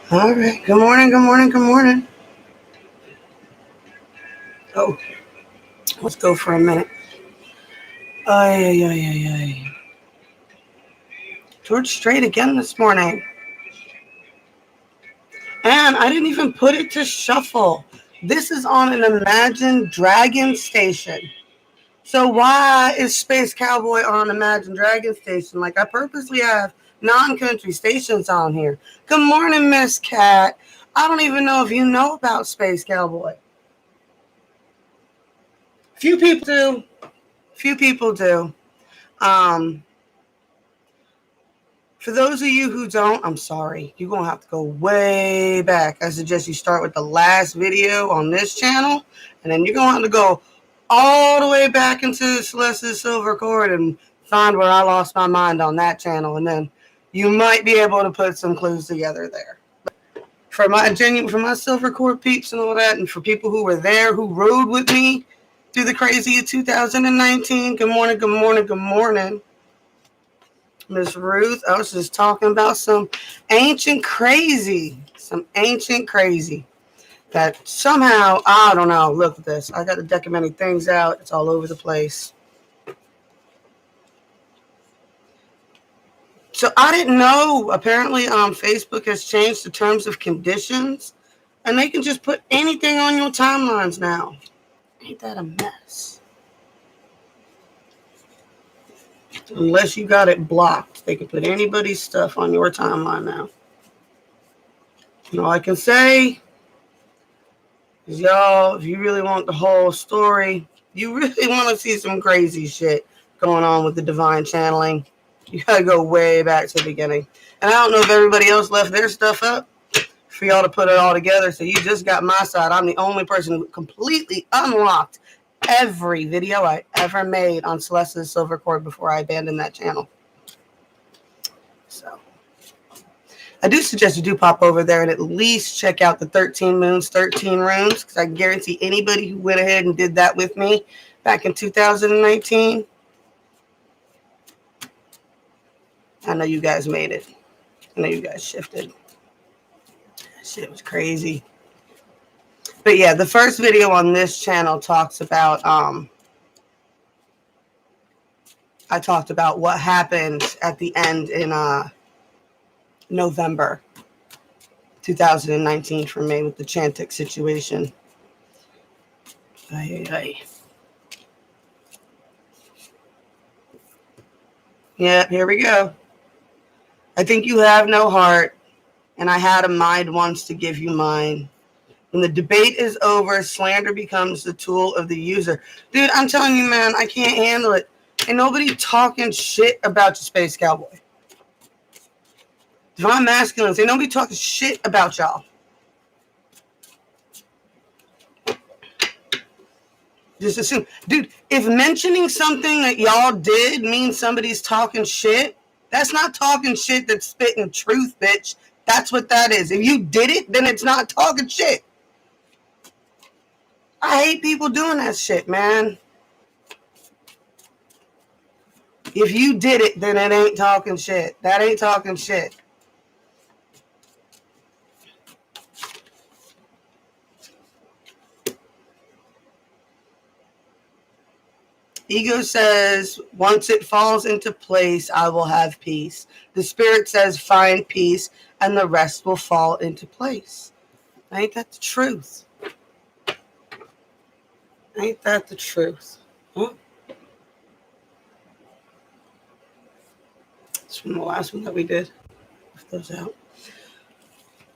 All right. Good morning, good morning, good morning. Oh, let's go for a minute. Ay, ay, ay, ay, ay. George Strait again this morning. And I didn't even put it to shuffle. This is on an Imagine Dragon station. So why is Spacecowboy on Imagine Dragon station? Like, I purposely have non-country stations on here. Good morning, Miss Cat. I don't even know if you know about Spacecowboy. Few people do. Few people do. For those of you who don't, I'm sorry. You're going to have to go way back. I suggest you start with the last video on this channel, and then you're going to have to go all the way back into Celeste's Silver Cord and find where I lost my mind on that channel, and then you might be able to put some clues together there. For my Silver Cord peeps and all that, and for people who were there, who rode with me through the crazy of 2019, good morning, good morning, good morning. Miss Ruth, I was just talking about some ancient crazy that somehow, I don't know, look at this. I got the deck of many things out. It's all over the place. So I didn't know, apparently Facebook has changed the terms of conditions, and they can just put anything on your timelines now. Ain't that a mess? Unless you got it blocked, they can put anybody's stuff on your timeline now. And all I can say is, y'all, if you really want the whole story, you really want to see some crazy shit going on with the divine channeling, you gotta go way back to the beginning. And I don't know if everybody else left their stuff up for y'all to put it all together, so you just got my side. I'm the only person who completely unlocked every video I ever made on Celeste's Silver Cord before I abandoned that channel. So I do suggest you do pop over there and at least check out the 13 Moons, 13 Rooms, because I guarantee anybody who went ahead and did that with me back in 2019, I know you guys made it. I know you guys shifted. That shit was crazy. But yeah, the first video on this channel talks about, I talked about what happened at the end in November 2019 for me with the Chantix situation. Ay, ay, ay. Yeah, here we go. I think you have no heart, and I had a mind once to give you mine. When the debate is over, slander becomes the tool of the user. Dude, I'm telling you, man, I can't handle it. Ain't nobody talking shit about your Spacecowboy. Divine Masculines, ain't nobody talking shit about y'all. Just assume. Dude, if mentioning something that y'all did means somebody's talking shit, that's not talking shit, that's spitting truth, bitch. That's what that is. If you did it, then it's not talking shit. I hate people doing that shit, man. If you did it, then it ain't talking shit. That ain't talking shit. Ego says, once it falls into place, I will have peace. The spirit says, find peace, and the rest will fall into place. Ain't that the truth? Ain't that the truth? Huh? It's from the last one that we did. Lift those out.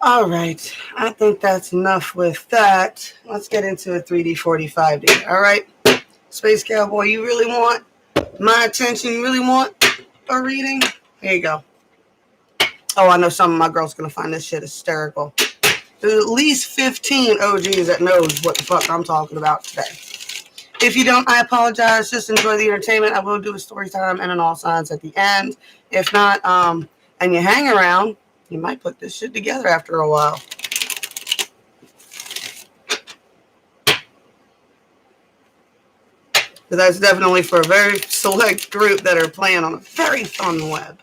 All right. I think that's enough with that. Let's get into a 3D 45D. All right. Spacecowboy, you really want my attention? You really want a reading? Here you go. Oh, I know some of my girls going to find this shit hysterical. There's at least 15 OGs that knows what the fuck I'm talking about today. If you don't, I apologize. Just enjoy the entertainment. I will do a story time and an all signs at the end. If not, and you hang around, you might put this shit together after a while. But that's definitely for a very select group that are playing on a very fun web.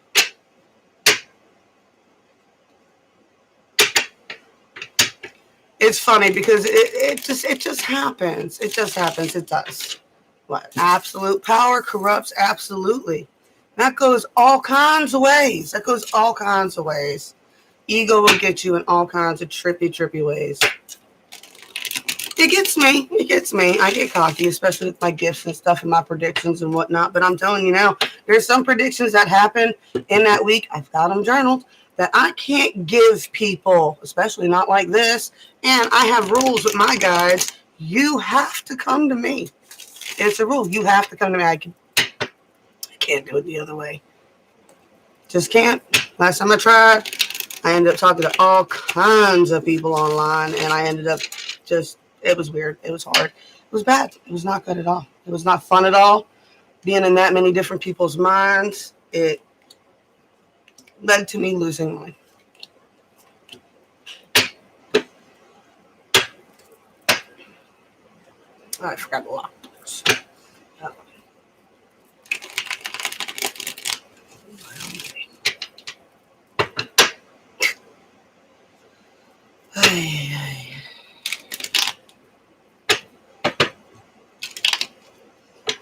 It's funny because it just happens. It just happens. It does. What? Absolute power corrupts absolutely. That goes all kinds of ways. That goes all kinds of ways. Ego will get you in all kinds of trippy ways. It gets me. It gets me. I get cocky, especially with my gifts and stuff and my predictions and whatnot. But I'm telling you now, there's some predictions that happen in that week. I've got them journaled that I can't give people, especially not like this. And I have rules with my guides. You have to come to me. It's a rule. You have to come to me. I can't do it the other way. Just can't. Last time I tried, I ended up talking to all kinds of people online, and I ended up just, it was weird. It was hard. It was bad. It was not good at all. It was not fun at all. Being in that many different people's minds, it led to me losing mine. Oh, I forgot the lock.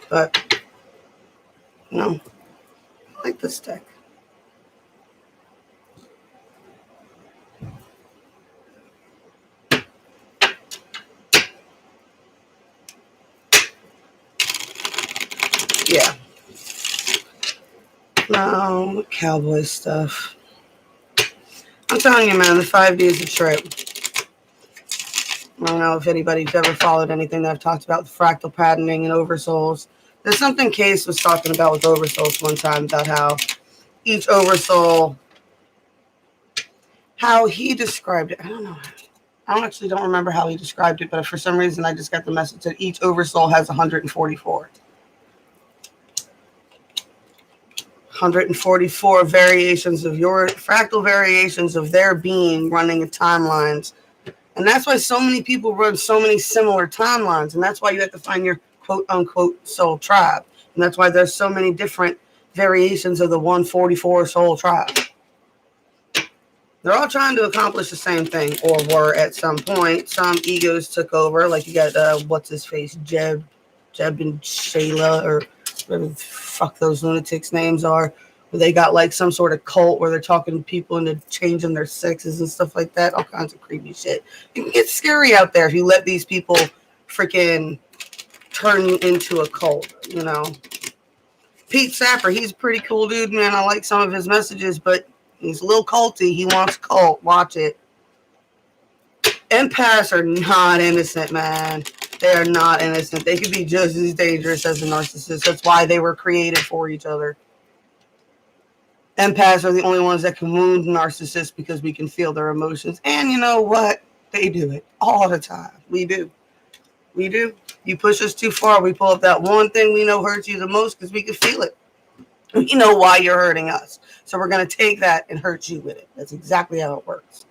But no, I like this deck. Yeah. No, cowboy stuff. I'm telling you, man, the 5D is a trip. I don't know if anybody's ever followed anything that I've talked about with fractal patterning and oversouls. There's something Case was talking about with oversouls one time about how each oversoul, how he described it. I don't know. I actually don't remember how he described it, but for some reason I just got the message that each oversoul has 144. 144 variations of your fractal variations of their being running in timelines. And that's why so many people run so many similar timelines. And that's why you have to find your quote unquote soul tribe. And that's why there's so many different variations of the 144 soul tribe. They're all trying to accomplish the same thing, or were at some point. Some egos took over, like you got, what's his face, Jeb and Shayla, or whatever the fuck those lunatics' names are, where they got like some sort of cult where they're talking to people into changing their sexes and stuff like that. All kinds of creepy shit. It can get scary out there if you let these people freaking turn you into a cult, you know. Pete Sapper, he's a pretty cool dude, man. I like some of his messages, but he's a little culty. He wants cult. Watch it. Empaths are not innocent, man. They are not innocent. They could be just as dangerous as a narcissist. That's why they were created for each other. Empaths are the only ones that can wound narcissists because we can feel their emotions. And you know what? They do it all the time. We do. We do. You push us too far, we pull up that one thing we know hurts you the most because we can feel it. We know why you're hurting us. So we're going to take that and hurt you with it. That's exactly how it works.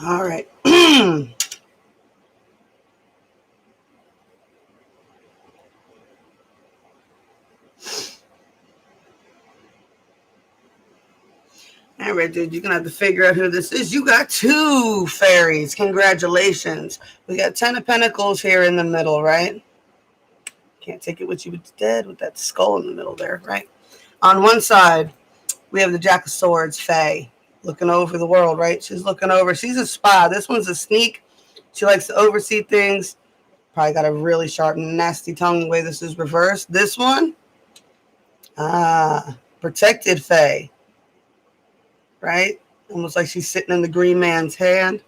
All right. All right, dude, you're going to have to figure out who this is. You got two fairies. Congratulations. We got 10 of Pentacles here in the middle, right? Can't take it with you, it's dead with that skull in the middle there, right? On one side, we have the Jack of Swords, Fae, looking over the world, right? She's looking over. She's a spy. This one's a sneak. She likes to oversee things. Probably got a really sharp, nasty tongue the way this is reversed. This one, protected Fae, right? Almost like she's sitting in the green man's hand,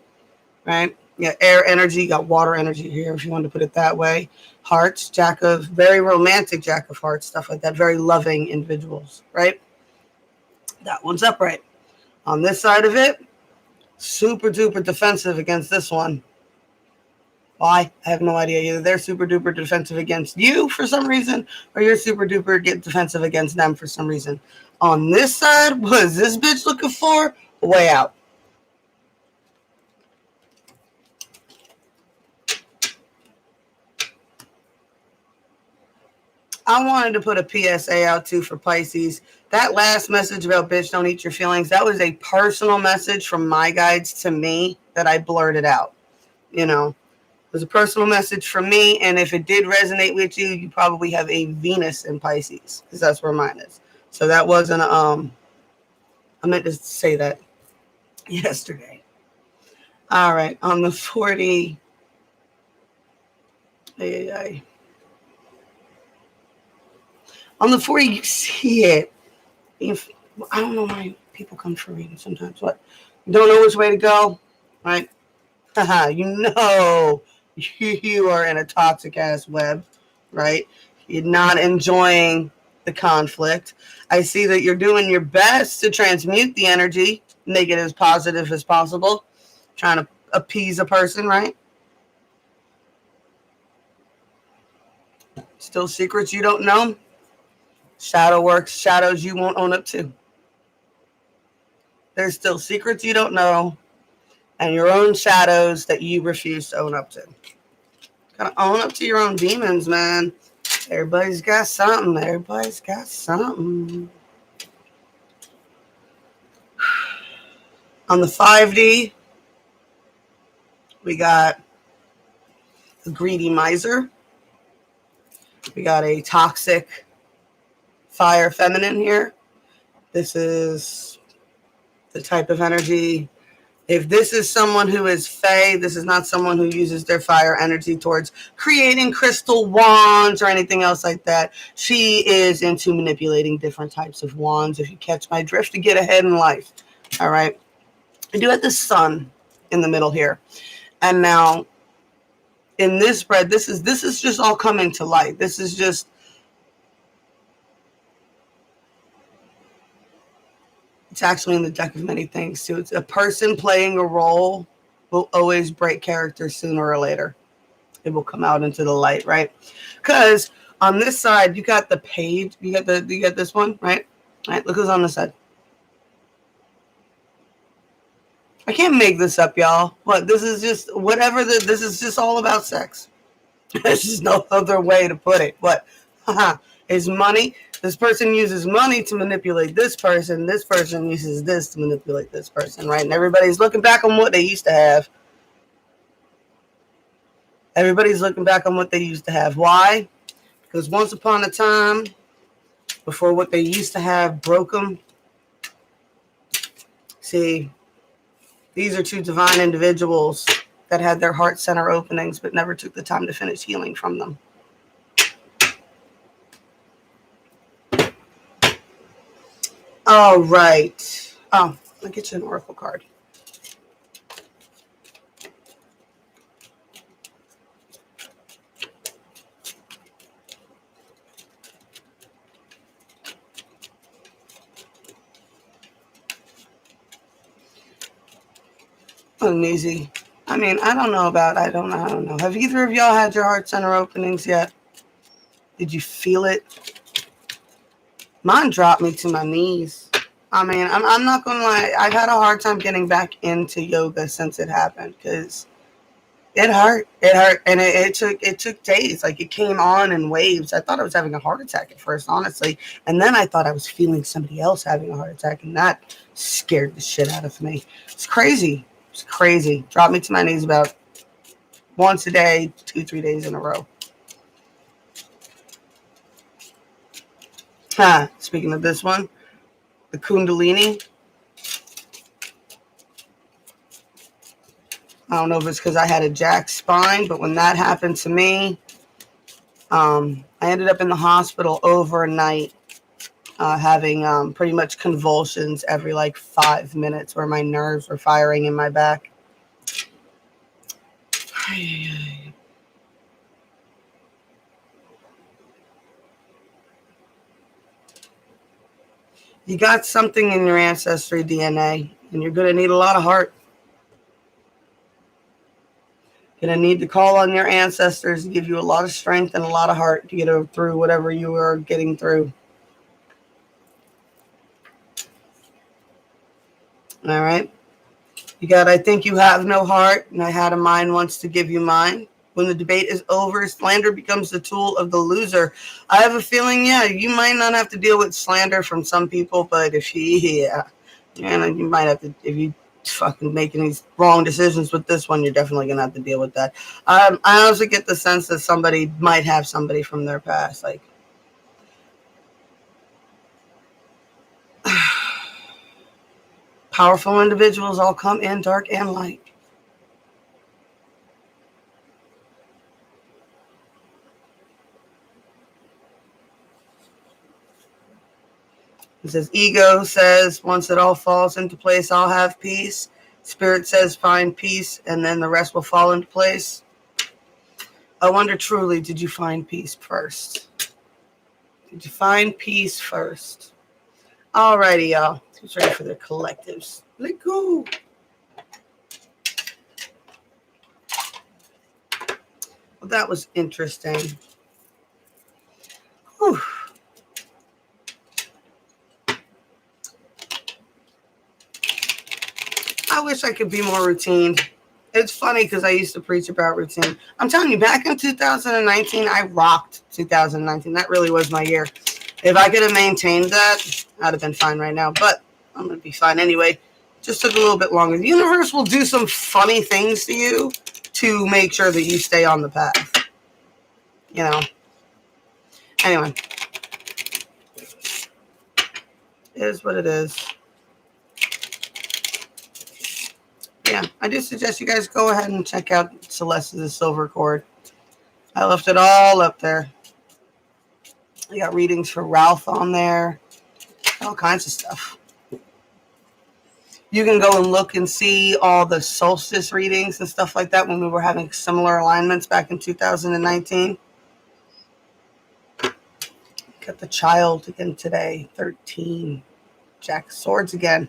right? You got air energy, you got water energy here, if you want to put it that way. Hearts, very romantic Jack of Hearts, stuff like that. Very loving individuals, right? That one's upright. On this side of it, super duper defensive against this one. Why? I have no idea. Either they're super duper defensive against you for some reason, or you're super duper get defensive against them for some reason. On this side, what is this bitch looking for? A way out. I wanted to put a PSA out too for Pisces. That last message about bitch don't eat your feelings, that was a personal message from my guides to me that I blurted out. You know, it was a personal message from me, and if it did resonate with you, you probably have a Venus in Pisces, because that's where mine is. So that wasn't I meant to say that yesterday. All right, on the 40. On the 40, you see it. If I don't know why people come for reading sometimes. What? You don't know which way to go, right? You know you are in a toxic ass web, right? You're not enjoying the conflict. I see that you're doing your best to transmute the energy, make it as positive as possible, trying to appease a person, right? Still secrets you don't know. Shadow works, shadows you won't own up to. There's still secrets you don't know and your own shadows that you refuse to own up to. Gotta own up to your own demons, man. Everybody's got something. Everybody's got something. On the 5D, we got a greedy miser. We got a toxic fire feminine here. This is the type of energy. If this is someone who is fae, this is not someone who uses their fire energy towards creating crystal wands or anything else like that. She is into manipulating different types of wands, if you catch my drift, to get ahead in life. All right. I do have the sun in the middle here. And now in this spread, this is just all coming to light. This is just it's actually in the deck of many things too. It's a person playing a role will always break character sooner or later. It will come out into the light, right? Because on this side, you got the page. You got this one, right? All right, look who's on this side. I can't make this up, y'all. What? This is just whatever. This is just all about sex. There's just no other way to put it. What? Is money. This person uses money to manipulate this person. This person uses this to manipulate this person, right? And everybody's looking back on what they used to have. Everybody's looking back on what they used to have. Why? Because once upon a time, before what they used to have broke them. See, these are two divine individuals that had their heart center openings but never took the time to finish healing from them. All right. Oh, I'll get you an oracle card. Uneasy. I mean, I don't know. Have either of y'all had your heart center openings yet? Did you feel it? Mine dropped me to my knees. I mean, I'm not going to lie. I've had a hard time getting back into yoga since it happened because it hurt. It hurt. And it took days. Like, it came on in waves. I thought I was having a heart attack at first, honestly. And then I thought I was feeling somebody else having a heart attack. And that scared the shit out of me. It's crazy. It's crazy. Dropped me to my knees about once a day, 2-3 days in a row. Speaking of this one, the Kundalini. I don't know if it's because I had a jacked spine, but when that happened to me, I ended up in the hospital overnight, having pretty much convulsions every like 5 minutes where my nerves were firing in my back. You got something in your ancestry DNA, and you're going to need a lot of heart. Going to need to call on your ancestors to give you a lot of strength and a lot of heart to get through whatever you are getting through. All right. You got, I think you have no heart, and I had a mind wants to give you mine. When the debate is over, slander becomes the tool of the loser. I have a feeling, yeah, you might not have to deal with slander from some people, but if you might have to, if you fucking making these wrong decisions with this one, you're definitely going to have to deal with that. I also get the sense that somebody might have somebody from their past, like, powerful individuals all come in dark and light. It says, ego says, once it all falls into place, I'll have peace. Spirit says, find peace, and then the rest will fall into place. I wonder truly, did you find peace first? Did you find peace first? Alrighty, y'all. Who's ready for their collectives? Let go. Well, that was interesting. Whew. I wish I could be more routine. It's funny because I used to preach about routine. I'm telling you, back in 2019, I rocked 2019. That really was my year. If I could have maintained that, I'd have been fine right now. But I'm going to be fine anyway. Just took a little bit longer. The universe will do some funny things to you to make sure that you stay on the path. You know. Anyway. It is what it is. Yeah, I do suggest you guys go ahead and check out Celeste's Silver Cord. I left it all up there. I got readings for Ralph on there. All kinds of stuff. You can go and look and see all the solstice readings and stuff like that when we were having similar alignments back in 2019. Got the child again today, 13. Jack of Swords again.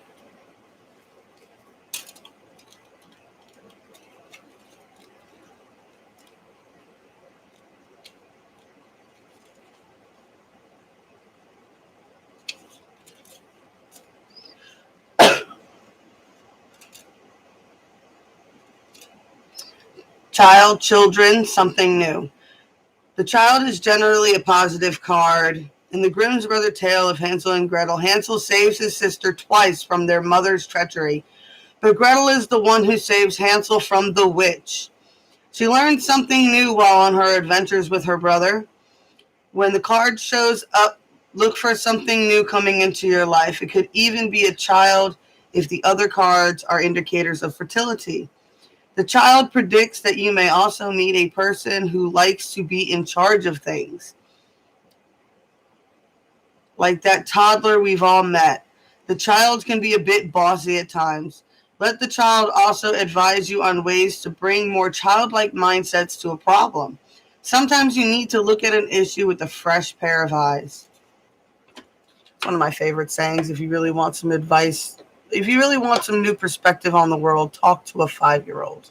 Child, children, something new. The child is generally a positive card. In the Grimm's Brother tale of Hansel and Gretel, Hansel saves his sister twice from their mother's treachery. But Gretel is the one who saves Hansel from the witch. She learned something new while on her adventures with her brother. When the card shows up, look for something new coming into your life. It could even be a child if the other cards are indicators of fertility. The child predicts that you may also meet a person who likes to be in charge of things. Like that toddler we've all met. The child can be a bit bossy at times. Let the child also advise you on ways to bring more childlike mindsets to a problem. Sometimes you need to look at an issue with a fresh pair of eyes. It's one of my favorite sayings. If you really want some advice, if you really want some new perspective on the world, talk to a 5-year-old.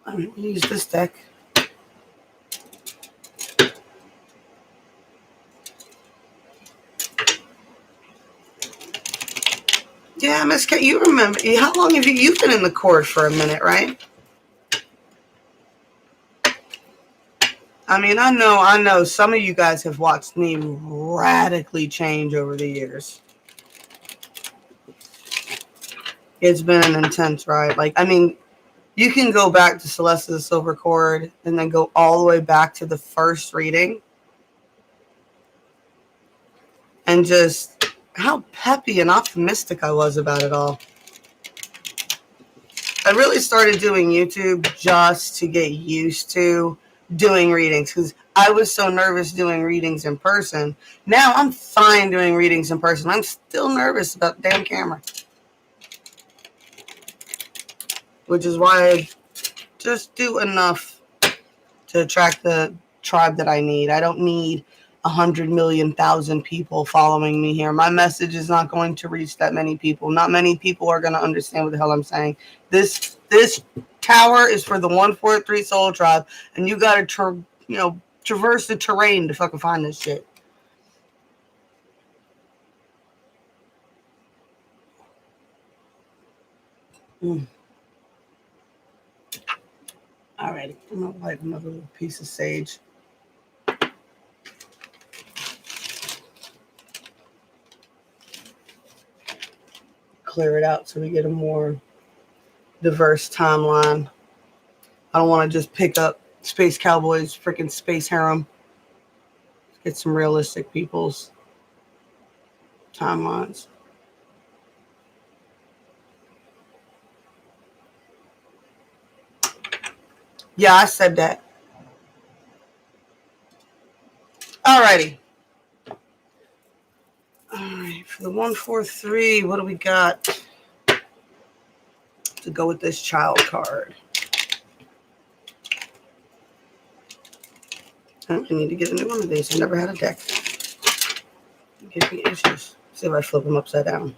I'm going to use this deck. Yeah, Miss K, you remember, how long have you've been in the cord for a minute, right? I mean, I know some of you guys have watched me radically change over the years. It's been an intense ride. Like, I mean, you can go back to Celeste's Silver Cord and then go all the way back to the first reading. And just how peppy and optimistic I was about it all. I really started doing YouTube just to get used to doing readings because I was so nervous doing readings in person. Now I'm fine doing readings in person. I'm still nervous about the damn camera. Which is why I just do enough to attract the tribe that I need. I don't need 100,000,000 people following me here. My message is not going to reach that many people. Not many people are going to understand what the hell I'm saying. This Tower is for the 143 Soul Tribe, and you gotta, traverse the terrain to fucking find this shit. Alrighty, I'm gonna light another little piece of sage. Clear it out so we get a more diverse timeline. I don't want to just pick up Spacecowboy's freaking space harem. Get some realistic people's timelines. Yeah, I said that. Alrighty. Alright, for the 143, what do we got to go with this child card? I need to get a new one of these. I've never had a deck. Give me issues. See if I flip them upside down.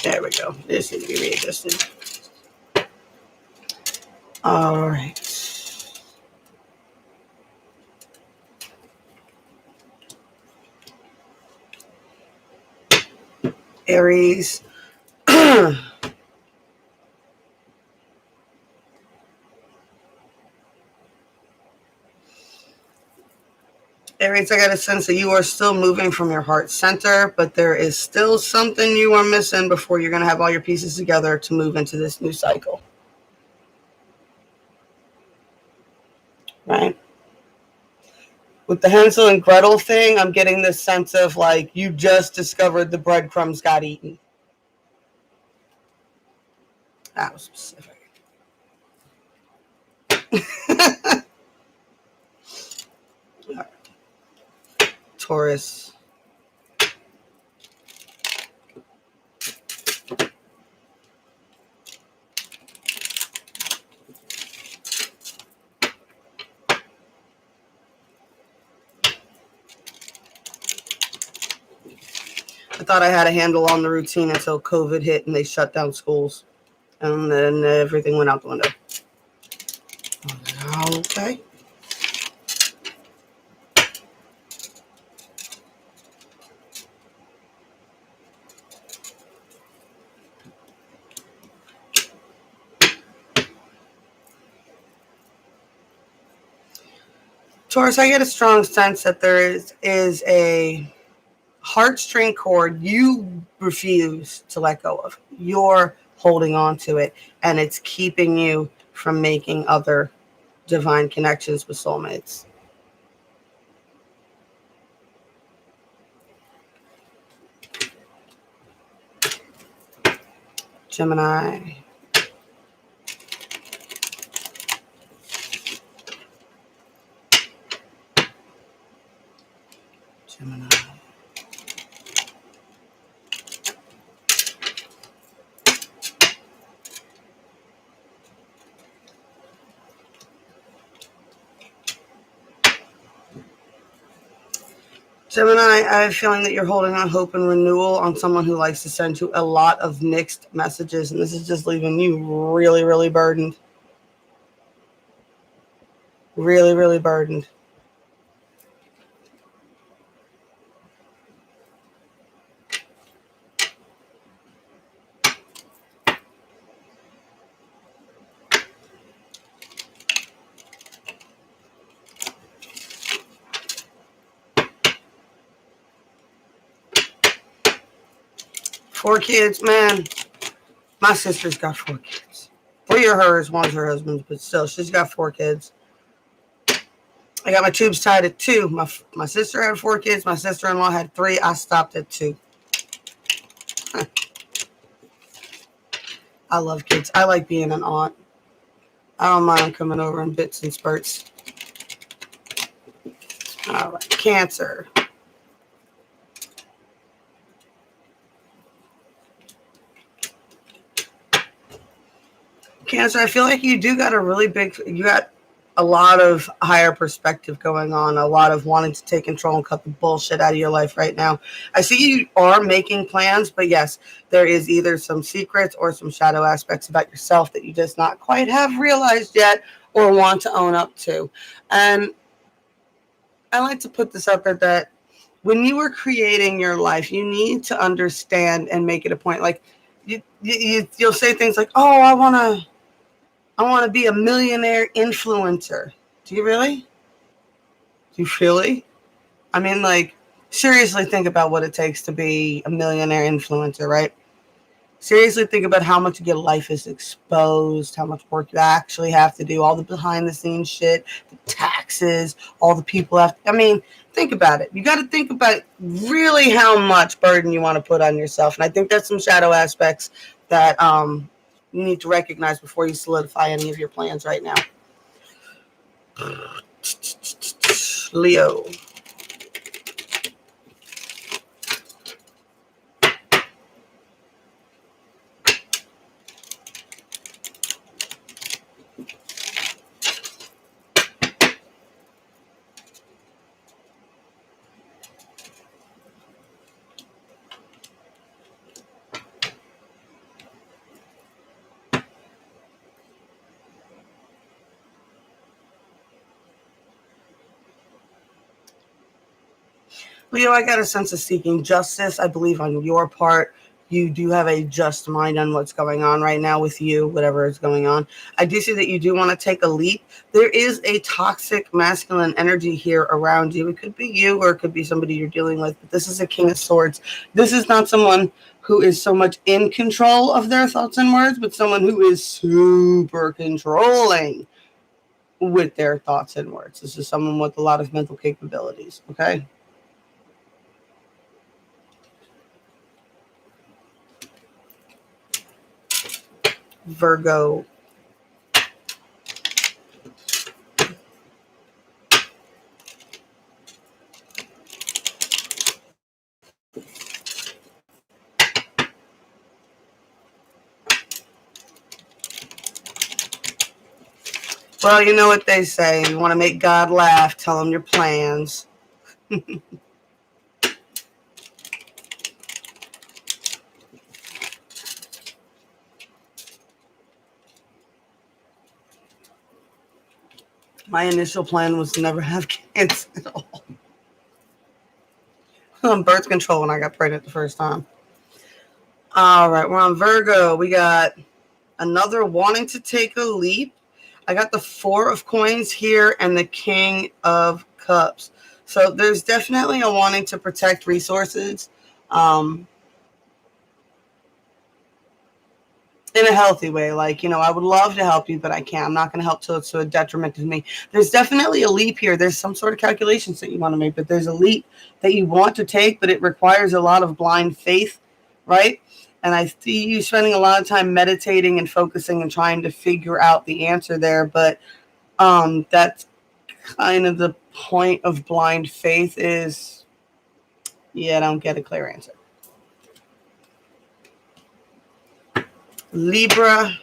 There we go. This needs to be readjusted. All right. Aries. Aries, I got a sense that you are still moving from your heart center, but there is still something you are missing before you're going to have all your pieces together to move into this new cycle. Right? With the Hansel and Gretel thing, I'm getting this sense of like you just discovered the breadcrumbs got eaten. That was specific. Right. Taurus. I thought I had a handle on the routine until COVID hit and they shut down schools. And then everything went out the window. Okay. Taurus, I get a strong sense that there is a heartstring cord you refuse to let go of. You're holding on to it, and it's keeping you from making other divine connections with soulmates. Gemini. Gemini. Gemini, I have a feeling that you're holding on hope and renewal on someone who likes to send you a lot of mixed messages, and this is just leaving you really, really burdened. Really, really burdened. Four kids, man. My sister's got 4 kids. 3 are hers, one's her husband's, but still, she's got 4 kids. I got my tubes tied at 2. My sister had 4 kids. My sister-in-law had 3. I stopped at 2. I love kids. I like being an aunt. I don't mind them coming over in bits and spurts. All right, Cancer. Cancer, I feel like you do got a really big, you got a lot of higher perspective going on, a lot of wanting to take control and cut the bullshit out of your life right now. I see you are making plans, but yes, there is either some secrets or some shadow aspects about yourself that you just not quite have realized yet or want to own up to. And I like to put this out there that when you are creating your life, you need to understand and make it a point. Like you'll say things like, "Oh, I want to be a millionaire influencer." Do you really? Do you really? I mean, like, seriously think about what it takes to be a millionaire influencer, right? Seriously think about how much of your life is exposed, how much work you actually have to do, all the behind the scenes shit, the taxes, all the people have to, I mean, think about it. You got to think about really how much burden you want to put on yourself. And I think that's some shadow aspects that you need to recognize before you solidify any of your plans right now. Leo. Leo, I got a sense of seeking justice. I believe on your part, you do have a just mind on what's going on right now with you, whatever is going on. I do see that you do want to take a leap. There is a toxic masculine energy here around you. It could be you or it could be somebody you're dealing with, but this is a King of Swords. This is not someone who is so much in control of their thoughts and words, but someone who is super controlling with their thoughts and words. This is someone with a lot of mental capabilities, okay? Virgo. Well, you know what they say. You want to make God laugh, tell him your plans. My initial plan was to never have kids at all. On birth control when I got pregnant the first time. All right, we're on Virgo. We got another wanting to take a leap. I got the Four of Coins here and the King of Cups. So there's definitely a wanting to protect resources. In a healthy way. Like, you know, I would love to help you, but I can't. I'm not going to help till it's to a detriment to me. There's definitely a leap here. There's some sort of calculations that you want to make, but there's a leap that you want to take, but it requires a lot of blind faith, right? And I see you spending a lot of time meditating and focusing and trying to figure out the answer there. But that's kind of the point of blind faith is, I don't get a clear answer. Libra.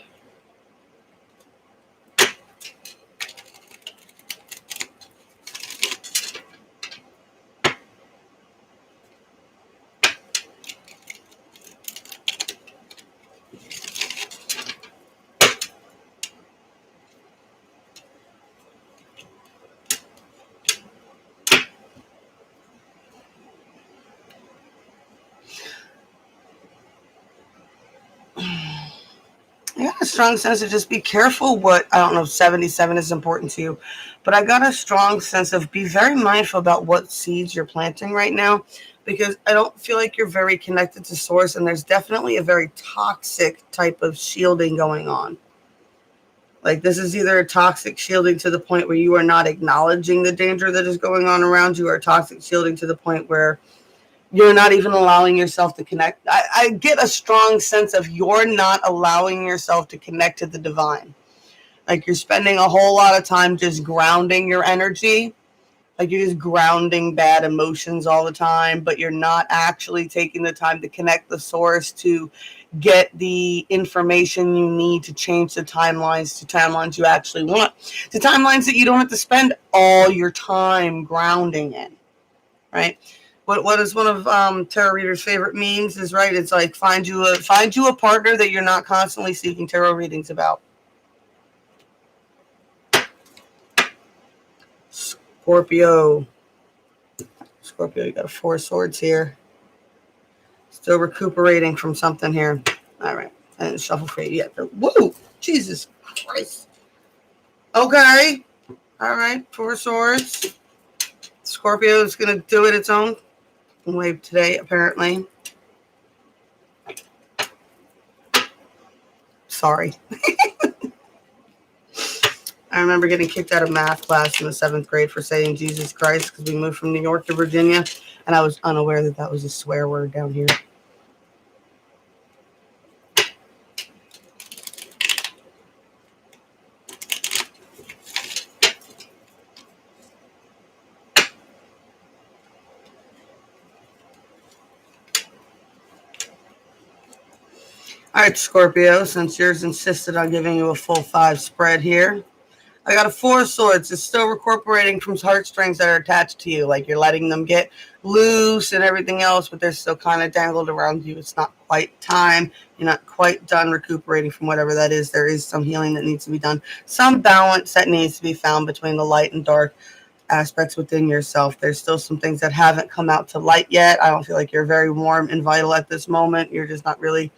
I got a strong sense of just be careful what, I don't know if 77 is important to you, but I got a strong sense of be very mindful about what seeds you're planting right now, because I don't feel like you're very connected to source, and there's definitely a very toxic type of shielding going on. Like this is either a toxic shielding to the point where you are not acknowledging the danger that is going on around you, or toxic shielding to the point where you're not even allowing yourself to connect. I get a strong sense of you're not allowing yourself to connect to the divine. Like you're spending a whole lot of time just grounding your energy. Like you're just grounding bad emotions all the time, but you're not actually taking the time to connect the source, to get the information you need to change the timelines to timelines you actually want, to timelines that you don't have to spend all your time grounding in, right? What is one of tarot readers' favorite memes is, right? It's like find you a partner that you're not constantly seeking tarot readings about. Scorpio, you got a 4 of swords here. Still recuperating from something here. All right, and shuffle for you. Yeah. Whoa, Jesus Christ. Okay. All right, 4 of swords. Scorpio is going to do it its own way today, apparently. Sorry. I remember getting kicked out of math class in the 7th grade for saying Jesus Christ because we moved from New York to Virginia, and I was unaware that that was a swear word down here. All right, Scorpio, since yours insisted on giving you a full 5 spread here, I got a 4 of swords. It's still recuperating from heartstrings that are attached to you. Like you're letting them get loose and everything else, but they're still kind of dangled around you. It's not quite time. You're not quite done recuperating from whatever that is. There is some healing that needs to be done. Some balance that needs to be found between the light and dark aspects within yourself. There's still some things that haven't come out to light yet. I don't feel like you're very warm and vital at this moment. You're just not really...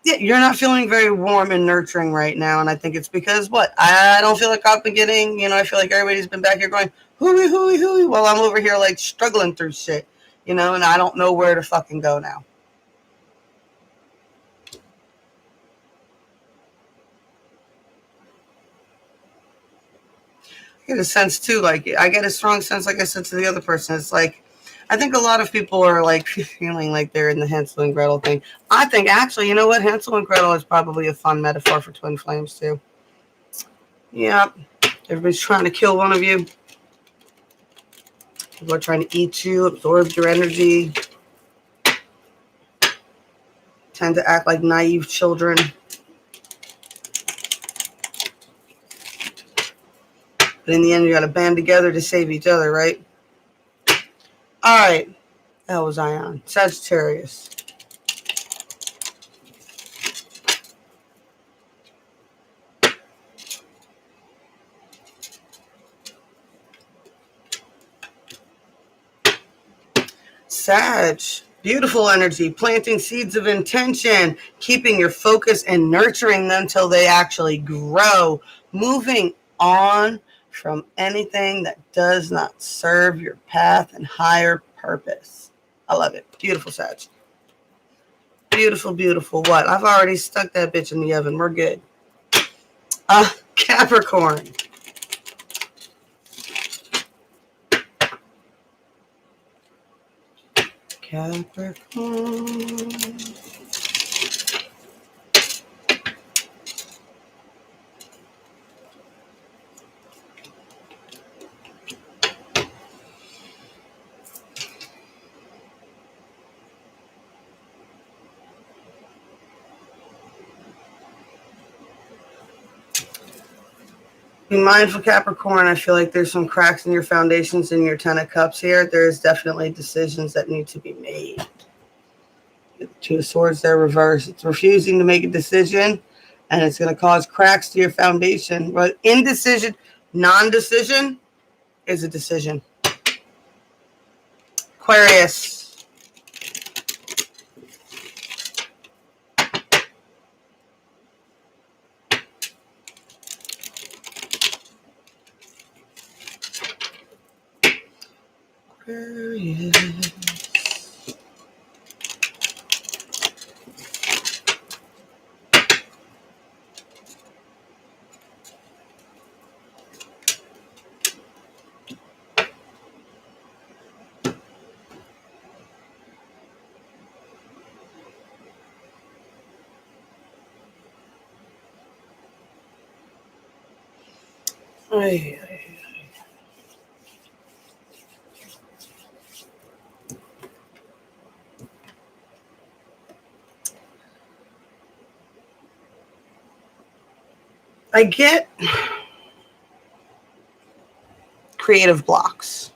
Yeah, you're not feeling very warm and nurturing right now, and I think it's because what? I don't feel like I've been getting, I feel like everybody's been back here going, hooey, hooey, hooey, while I'm over here, like, struggling through shit, and I don't know where to fucking go now. I get a sense, too, like, I get a strong sense, like I said to the other person, it's like, I think a lot of people are, like, feeling like they're in the Hansel and Gretel thing. I think, actually, you know what? Hansel and Gretel is probably a fun metaphor for twin flames, too. Yep. Everybody's trying to kill one of you. People are trying to eat you, absorb your energy. Tend to act like naive children. But in the end, you got to band together to save each other, right? All right. That was Ion. Sagittarius. Sag. Beautiful energy. Planting seeds of intention. Keeping your focus and nurturing them till they actually grow. Moving on from anything that does not serve your path and higher purpose. I love it. Beautiful, Sag. Beautiful, beautiful. What? I've already stuck that bitch in the oven. We're good. Capricorn. Capricorn. Be mindful, Capricorn. I feel like there's some cracks in your foundations in your 10 of Cups here. There's definitely decisions that need to be made. The 2 of Swords, they're reversed. It's refusing to make a decision, and it's going to cause cracks to your foundation. But indecision, non-decision is a decision. Aquarius. Aquarius. Ay, ay. I get creative blocks,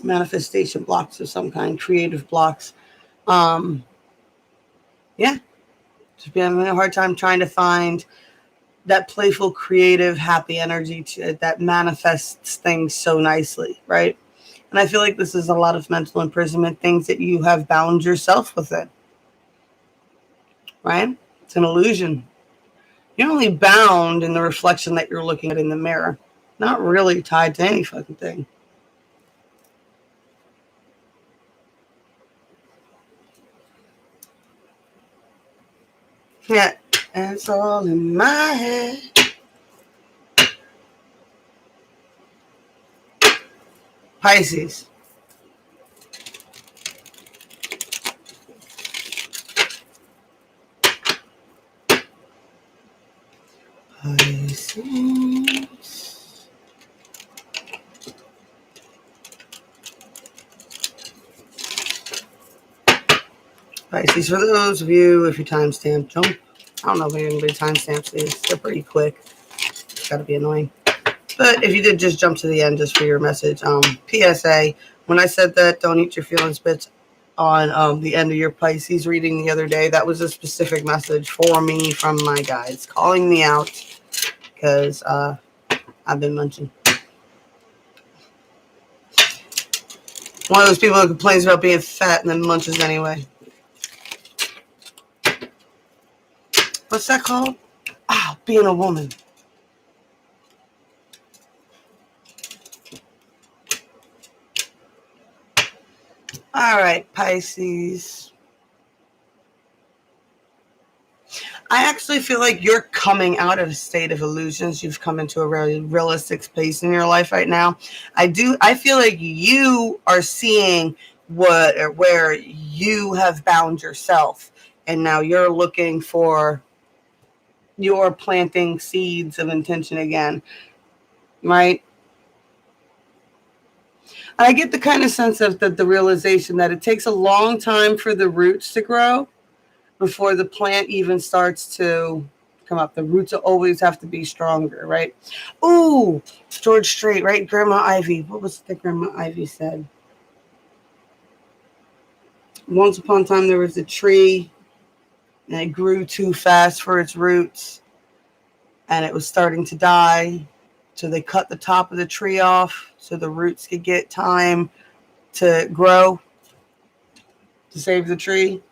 manifestation blocks of some kind, creative blocks. Yeah, just been having a hard time trying to find that playful, creative, happy energy that manifests things so nicely, right? And I feel like this is a lot of mental imprisonment, things that you have bound yourself within, right? It's an illusion. You're only bound in the reflection that you're looking at in the mirror, not really tied to any fucking thing. Yeah, it's all in my head. Pisces. Pisces. Pisces, for those of you, if you timestamp, jump. I don't know if anybody timestamps these. They're pretty quick. It's gotta be annoying. But if you did just jump to the end just for your message, PSA, when I said that, don't eat your feelings bits on the end of your Pisces reading the other day, that was a specific message for me from my guides, calling me out because I've been munching. One of those people who complains about being fat and then munches anyway. What's that called? Being a woman. All right, Pisces. I actually feel like you're coming out of a state of illusions. You've come into a really realistic space in your life right now. I feel like you are seeing where you have bound yourself, and now you're planting seeds of intention again, right? I get the kind of sense of the realization that it takes a long time for the roots to grow before the plant even starts to come up. The roots always have to be stronger, right? Ooh, George Strait, right? Grandma Ivy. What was it that Grandma Ivy said? Once upon a time, there was a tree, and it grew too fast for its roots, and it was starting to die. So they cut the top of the tree off so the roots could get time to grow to save the tree.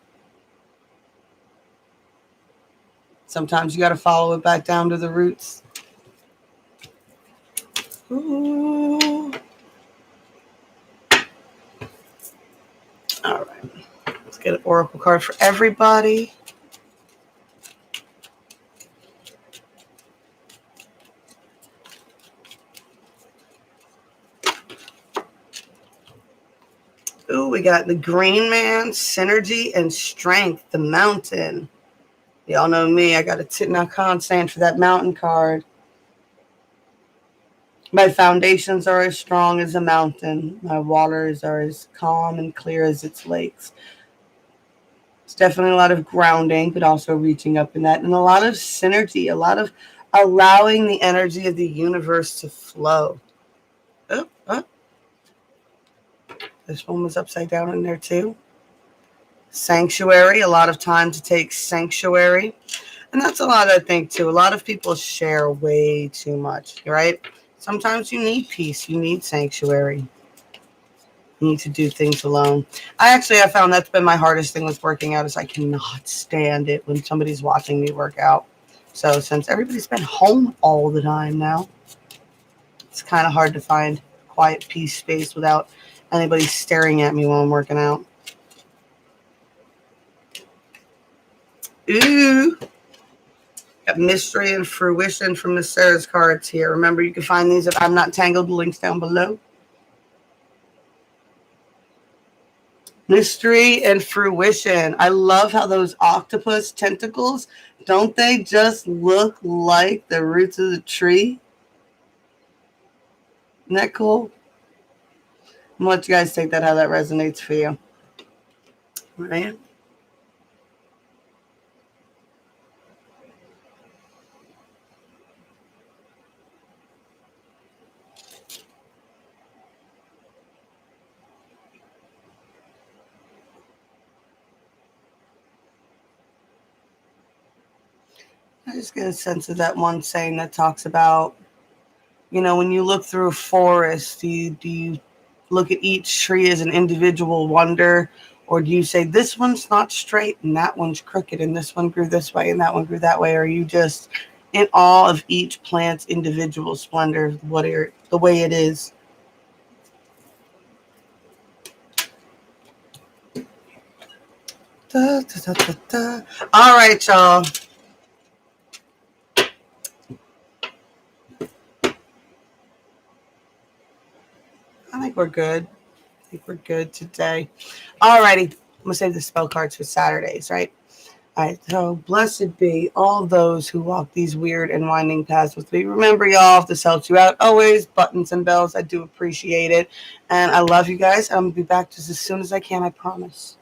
Sometimes you got to follow it back down to the roots. Ooh. All right. Let's get an oracle card for everybody. Ooh, we got the Green Man, Synergy and Strength, the Mountain. Y'all know me. I got a Titnakan stand for that Mountain card. My foundations are as strong as a mountain. My waters are as calm and clear as its lakes. It's definitely a lot of grounding, but also reaching up in that. And a lot of synergy, a lot of allowing the energy of the universe to flow. Oh. This one was upside down in there too. Sanctuary, a lot of time to take sanctuary. And that's a lot, I think, too. A lot of people share way too much, right? Sometimes you need peace. You need sanctuary. You need to do things alone. I found that's been my hardest thing with working out is I cannot stand it when somebody's watching me work out. So since everybody's been home all the time now, it's kind of hard to find quiet peace space without anybody staring at me while I'm working out. Ooh. Got Mystery and Fruition from Miss Sarah's cards here. Remember, you can find these at I'm Not Tangled, links down below. Mystery and Fruition. I love how those octopus tentacles, don't they just look like the roots of the tree? Isn't that cool? I'm going to let you guys take that, how that resonates for you. Right? just get a sense of that one saying that talks about, you know, when you look through a forest, do you look at each tree as an individual wonder, or do you say this one's not straight and that one's crooked and this one grew this way and that one grew that way? Or are you just in awe of each plant's individual splendor, the way it is? Da, da, da, da, da. All right, y'all. I think we're good. I think we're good today. All righty. I'm going to save the spell cards for Saturdays, right? All right, so blessed be all those who walk these weird and winding paths with me. Remember, y'all, if this helps you out, always buttons and bells. I do appreciate it. And I love you guys. I'm going to be back just as soon as I can, I promise.